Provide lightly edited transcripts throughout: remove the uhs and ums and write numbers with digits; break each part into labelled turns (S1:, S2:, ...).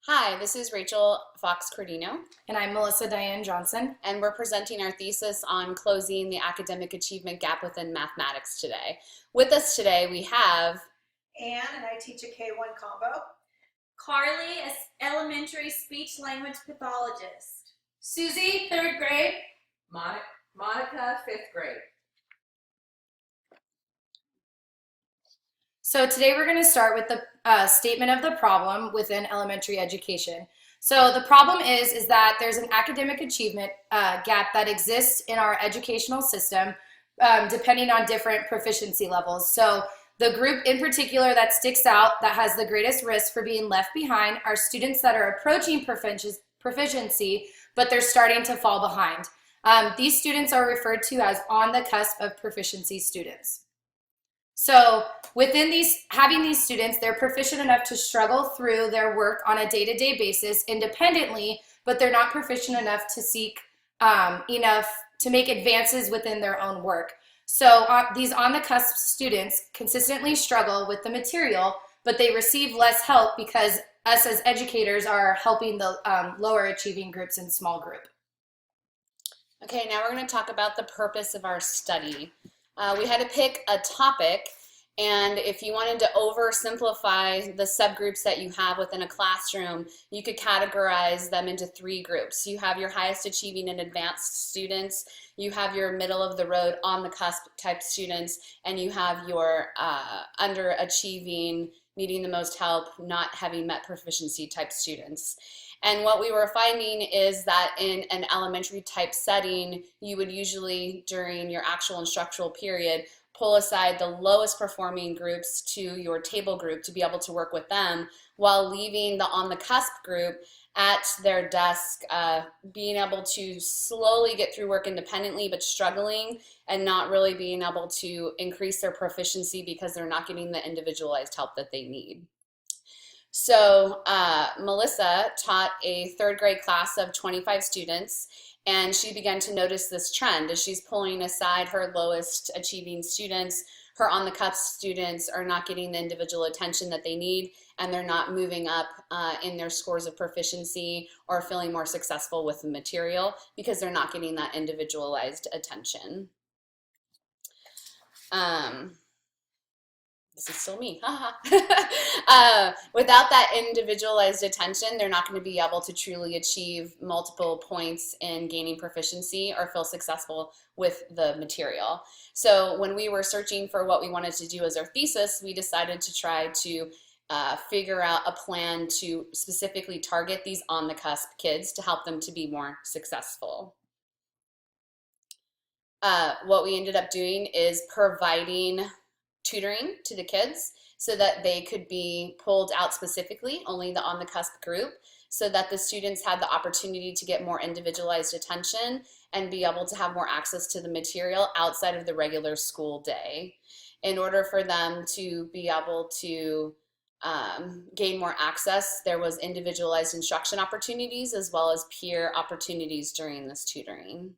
S1: Hi, this is Rachel Fox Cordino,
S2: And I'm Melissa Diane Johnson.
S1: and we're presenting our thesis on closing the academic achievement gap within mathematics today. With us today, we have
S3: Anne, and I teach a K-1 combo.
S4: Carly, as elementary speech language pathologist.
S5: Susie, third grade.
S6: Monica, fifth grade.
S2: So today we're going to start with the statement of the problem within elementary education. So the problem is that there's an academic achievement gap that exists in our educational system depending on different proficiency levels. So the group in particular that sticks out, that has the greatest risk for being left behind, are students that are approaching proficiency, but they're starting to fall behind. These students are referred to as on the cusp of proficiency students. So within having these students, they're proficient enough to struggle through their work on a day-to-day basis independently, but they're not proficient enough to seek enough to make advances within their own work. So these on-the-cusp students consistently struggle with the material, but they receive less help because us as educators are helping the lower achieving groups in small group.
S1: Okay, now we're going to talk about the purpose of our study. We had to pick a topic, and if you wanted to oversimplify the subgroups that you have within a classroom, you could categorize them into three groups. You have your highest achieving and advanced students, you have your middle of the road on the cusp type students, and you have your underachieving, needing the most help, not having met proficiency type students. And what we were finding is that in an elementary type setting, you would usually, during your actual instructional period, pull aside the lowest performing groups to your table group to be able to work with them, while leaving the on the cusp group at their desk, being able to slowly get through work independently, but struggling and not really being able to increase their proficiency because they're not getting the individualized help that they need. So Melissa taught a third grade class of 25 students, and she began to notice this trend as she's pulling aside her lowest achieving students. Her on the cusp students are not getting the individual attention that they need, and they're not moving up in their scores of proficiency or feeling more successful with the material because they're not getting that individualized attention. This is still me, without that individualized attention, they're not going to be able to truly achieve multiple points in gaining proficiency or feel successful with the material. So when we were searching for what we wanted to do as our thesis, we decided to try to figure out a plan to specifically target these on the cusp kids to help them to be more successful. What we ended up doing is providing tutoring to the kids so that they could be pulled out specifically, only the on the cusp group, so that the students had the opportunity to get more individualized attention and be able to have more access to the material outside of the regular school day. In order for them to be able to gain more access, there was individualized instruction opportunities as well as peer opportunities during this tutoring.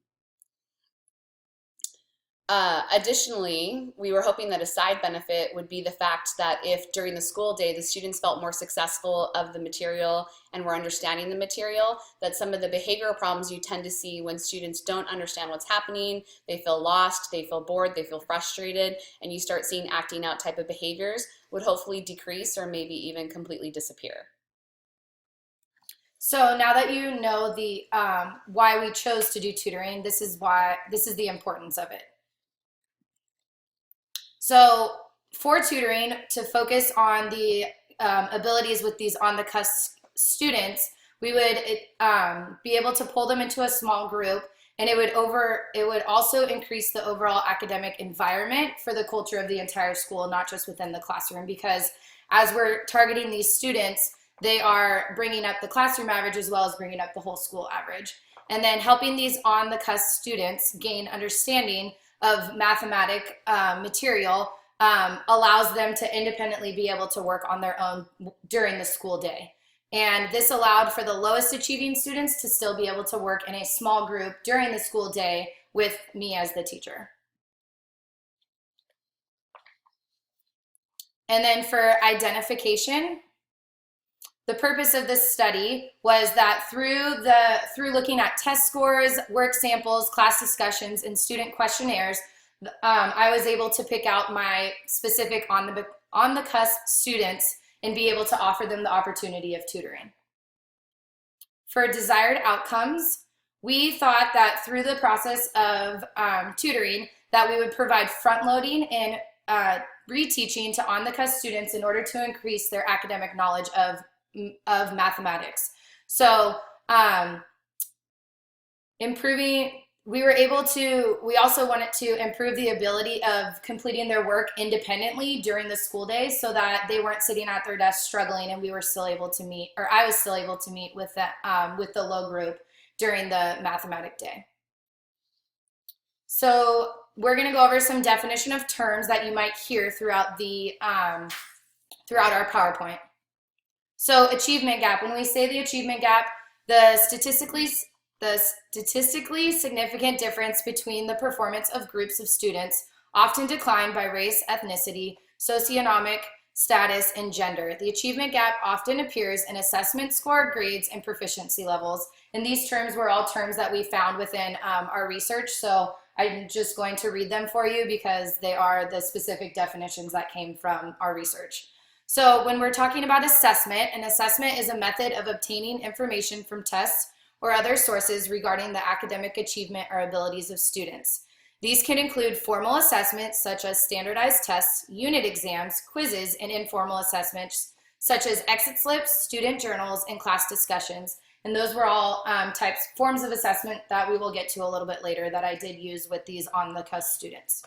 S1: Additionally, we were hoping that a side benefit would be the fact that if during the school day the students felt more successful of the material and were understanding the material, that some of the behavioral problems you tend to see when students don't understand what's happening, they feel lost, they feel bored, they feel frustrated, and you start seeing acting out type of behaviors, would hopefully decrease or maybe even completely disappear.
S2: So now that you know the why we chose to do tutoring, this is the importance of it. So for tutoring, to focus on the abilities with these on the cusp students, we would be able to pull them into a small group, and it would also increase the overall academic environment for the culture of the entire school, not just within the classroom, because as we're targeting these students, they are bringing up the classroom average as well as bringing up the whole school average. And then helping these on the cusp students gain understanding of mathematic material allows them to independently be able to work on their own during the school day. And this allowed for the lowest achieving students to still be able to work in a small group during the school day with me as the teacher. And then for identification, The purpose of this study was that through looking at test scores, work samples, class discussions, and student questionnaires, I was able to pick out my specific on the cusp students and be able to offer them the opportunity of tutoring. For desired outcomes, we thought that through the process of tutoring that we would provide front-loading and reteaching to on-the-cusp students in order to increase their academic knowledge of mathematics. So we also wanted to improve the ability of completing their work independently during the school day so that they weren't sitting at their desk struggling, and we were still able to meet, or I was still able to meet with the low group during the mathematic day. So we're going to go over some definition of terms that you might hear throughout our PowerPoint. So achievement gap. When we say the achievement gap, the statistically significant difference between the performance of groups of students, often defined by race, ethnicity, socioeconomic status, and gender. The achievement gap often appears in assessment score, grades, and proficiency levels. And these terms were all terms that we found within our research. So I'm just going to read them for you because they are the specific definitions that came from our research. So when we're talking about assessment, an assessment is a method of obtaining information from tests or other sources regarding the academic achievement or abilities of students. These can include formal assessments such as standardized tests, unit exams, quizzes, and informal assessments such as exit slips, student journals, and class discussions. And those were all forms of assessment that we will get to a little bit later that I did use with these on-the-cusp students.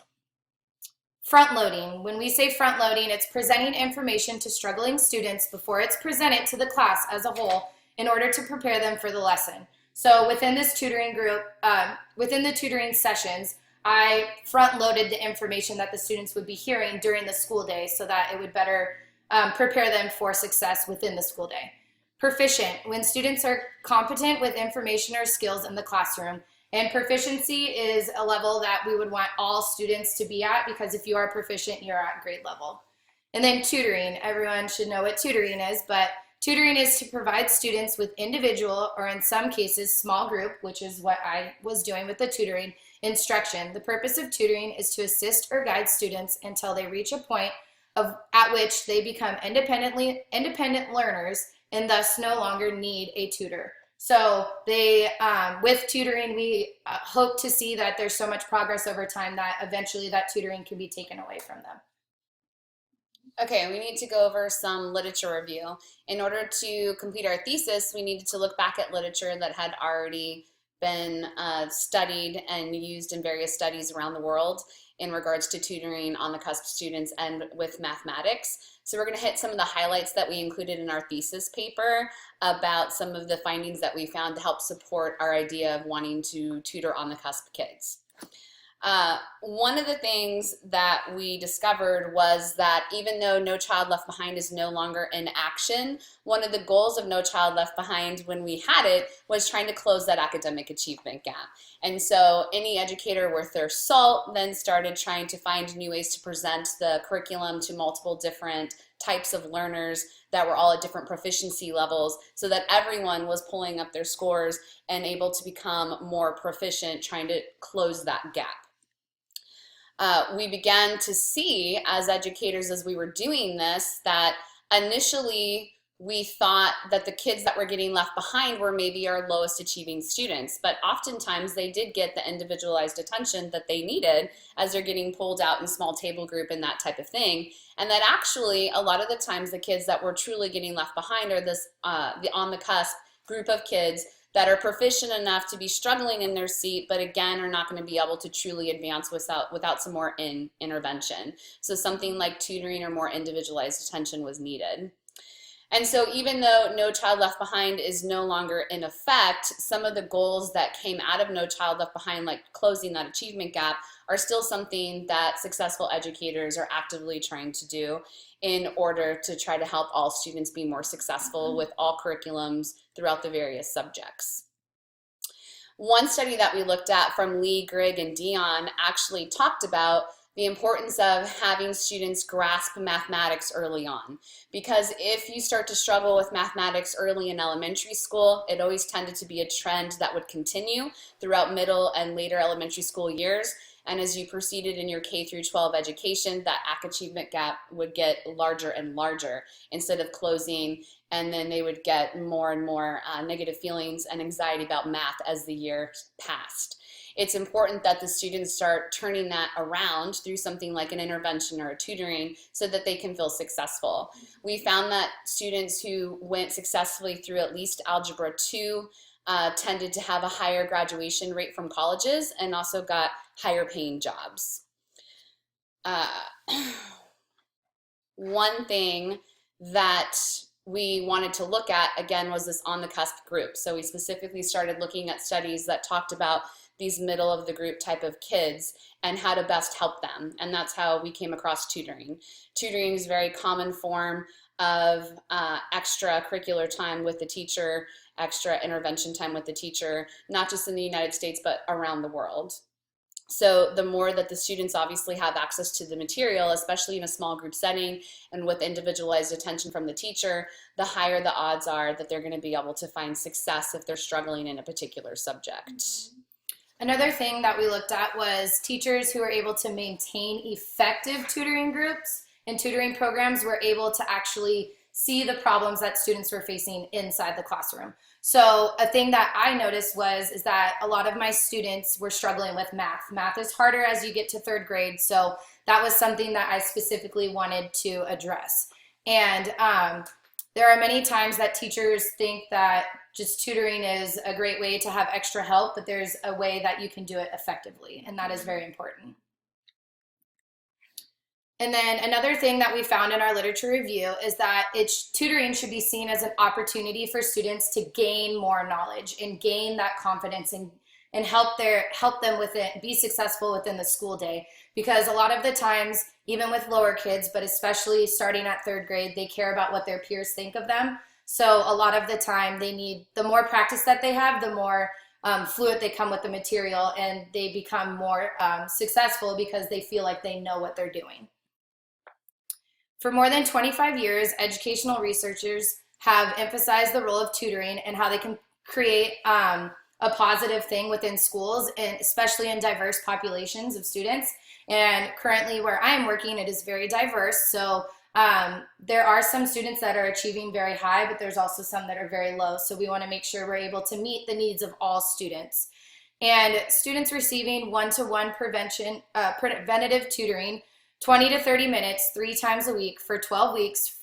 S2: Front-loading. When we say front-loading, it's presenting information to struggling students before it's presented to the class as a whole in order to prepare them for the lesson. So within this tutoring group, within the tutoring sessions, I front-loaded the information that the students would be hearing during the school day so that it would better prepare them for success within the school day. Proficient. When students are competent with information or skills in the classroom. And proficiency is a level that we would want all students to be at, because if you are proficient, you're at grade level. And then tutoring. Everyone should know what tutoring is, but tutoring is to provide students with individual, or in some cases, small group, which is what I was doing with the tutoring, instruction. The purpose of tutoring is to assist or guide students until they reach a point at which they become independent learners and thus no longer need a tutor. So with tutoring, we hope to see that there's so much progress over time that eventually that tutoring can be taken away from them.
S1: Okay, we need to go over some literature review. In order to complete our thesis, we needed to look back at literature that had already been studied and used in various studies around the world in regards to tutoring on the cusp students and with mathematics. So we're going to hit some of the highlights that we included in our thesis paper about some of the findings that we found to help support our idea of wanting to tutor on the cusp kids. One of the things that we discovered was that even though No Child Left Behind is no longer in action, one of the goals of No Child Left Behind when we had it was trying to close that academic achievement gap. And so any educator worth their salt then started trying to find new ways to present the curriculum to multiple different types of learners that were all at different proficiency levels so that everyone was pulling up their scores and able to become more proficient, trying to close that gap. We began to see as educators as we were doing this that initially we thought that the kids that were getting left behind were maybe our lowest achieving students, but oftentimes they did get the individualized attention that they needed as they're getting pulled out in small table group and that type of thing. And that actually a lot of the times the kids that were truly getting left behind are this the on the cusp group of kids that are proficient enough to be struggling in their seat, but again are not going to be able to truly advance without some more intervention. So something like tutoring or more individualized attention was needed. And so even though No Child Left Behind is no longer in effect, some of the goals that came out of No Child Left Behind, like closing that achievement gap, are still something that successful educators are actively trying to do in order to try to help all students be more successful with all curriculums throughout the various subjects. One study that we looked at from Lee, Grigg, and Dion actually talked about the importance of having students grasp mathematics early on. Because if you start to struggle with mathematics early in elementary school, it always tended to be a trend that would continue throughout middle and later elementary school years. And as you proceeded in your K through 12 education, that achievement gap would get larger and larger instead of closing, and then they would get more and more negative feelings and anxiety about math as the year passed. It's important that the students start turning that around through something like an intervention or a tutoring so that they can feel successful. We found that students who went successfully through at least Algebra 2 tended to have a higher graduation rate from colleges and also got higher paying jobs. One thing that we wanted to look at, again, was this on the cusp group. So we specifically started looking at studies that talked about these middle of the group type of kids and how to best help them. And that's how we came across tutoring. Tutoring is a very common form of extracurricular time with the teacher, extra intervention time with the teacher, not just in the United States, but around the world. So the more that the students obviously have access to the material, especially in a small group setting and with individualized attention from the teacher, the higher the odds are that they're going to be able to find success if they're struggling in a particular subject.
S2: Another thing that we looked at was teachers who are able to maintain effective tutoring groups and tutoring programs were able to actually see the problems that students were facing inside the classroom. So a thing that I noticed is that a lot of my students were struggling with math. Math is harder as you get to third grade, so that was something that I specifically wanted to address. And there are many times that teachers think that just tutoring is a great way to have extra help, but there's a way that you can do it effectively, and that is very important. And then another thing that we found in our literature review is that tutoring should be seen as an opportunity for students to gain more knowledge and gain that confidence and help them with it, be successful within the school day. Because a lot of the times, even with lower kids, but especially starting at third grade, they care about what their peers think of them. So a lot of the time the more practice that they have, the more fluent they come with the material, and they become more successful because they feel like they know what they're doing. For more than 25 years, educational researchers have emphasized the role of tutoring and how they can create a positive thing within schools, and especially in diverse populations of students. And currently where I'm working, it is very diverse. So there are some students that are achieving very high, but there's also some that are very low. So we want to make sure we're able to meet the needs of all students. And students receiving one-to-one preventative tutoring 20 to 30 minutes, 3 times a week for 12 weeks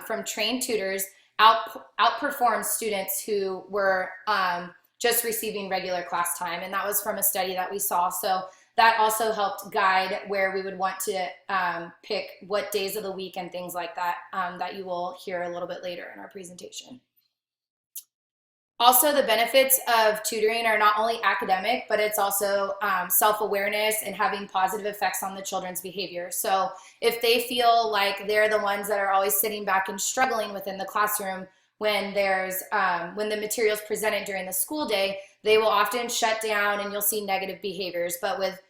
S2: from trained tutors outperformed students who were just receiving regular class time. And that was from a study that we saw. So that also helped guide where we would want to pick what days of the week and things like that that you will hear a little bit later in our presentation. Also, the benefits of tutoring are not only academic, but it's also self-awareness and having positive effects on the children's behavior. So if they feel like they're the ones that are always sitting back and struggling within the classroom when the material is presented during the school day, they will often shut down and you'll see negative behaviors. But with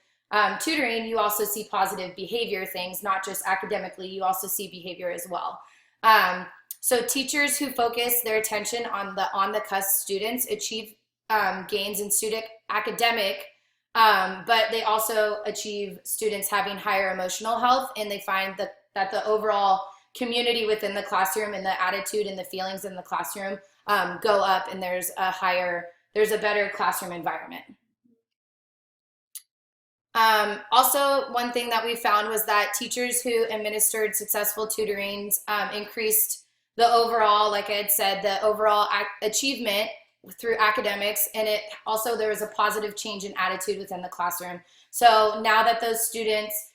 S2: tutoring, you also see positive behavior things, not just academically, you also see behavior as well. So teachers who focus their attention on the cusp students achieve gains in student academic, but they also achieve students having higher emotional health, and they find that the overall community within the classroom and the attitude and the feelings in the classroom go up, and there's a better classroom environment. Also, one thing that we found was that teachers who administered successful tutorings increased the overall, like I had said, the overall achievement through academics, and there was a positive change in attitude within the classroom. So now that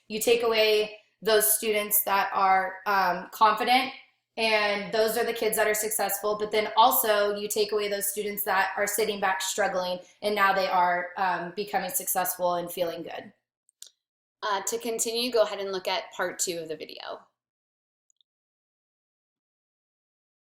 S2: you take away those students that are confident, and those are the kids that are successful, but then also you take away those students that are sitting back struggling, and now they are becoming successful and feeling good.
S1: To continue, go ahead and look at part 2 of the video.